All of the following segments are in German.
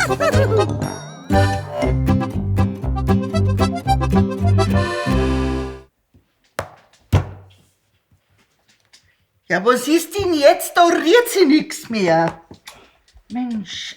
Ja, was ist denn jetzt? Da rührt sie nix mehr. Mensch.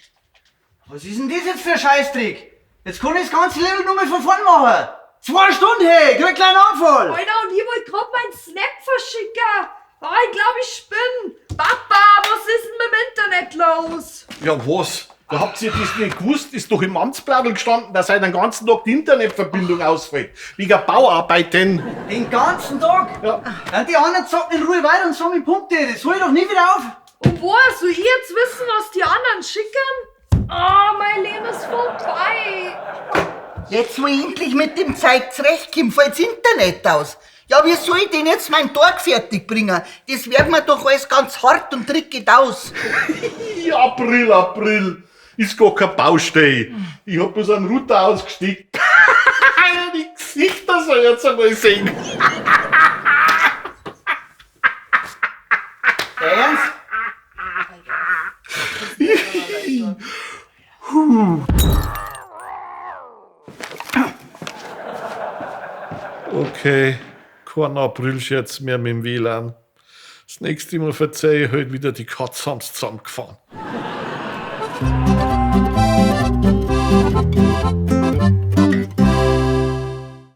Was ist denn das jetzt für ein Scheißtrick? Jetzt kann ich das ganze Level nur mal von vorn machen. 2 Stunden, hey, krieg einen kleinen Anfall. Alter, und ich wollte gerade meinen Snap verschicken. Oh, ich glaube, ich spinne. Papa, was ist denn mit dem Internet los? Ja, was? Da habt ihr das nicht gewusst? Ist doch im Amtsblattl gestanden, dass heute den ganzen Tag die Internetverbindung ausfällt. Wegen Bauarbeiten. Den ganzen Tag? Ja. Ja, die anderen zocken in Ruhe weiter und sammeln Punkte. Das hol ich doch nie wieder auf. Und woher soll ich jetzt wissen, was die anderen schicken? Oh, mein Leben ist vorbei. Jetzt, wo ich endlich mit dem Zeug zurechtkomme, fällt's Internet aus. Ja, wie soll ich denn jetzt meinen Tag fertig bringen? Das wird mir doch alles ganz hart und trickig aus. April. Ist gar kein Baustelle. Ich hab bloß einen Router ausgesteckt. Die Gesichter soll ich jetzt einmal sehen. Ernst? Okay, kein Aprilscherz mehr mit dem WLAN. Das nächste Mal verzeih ich halt wieder, die Katze haben's zusammengefahren.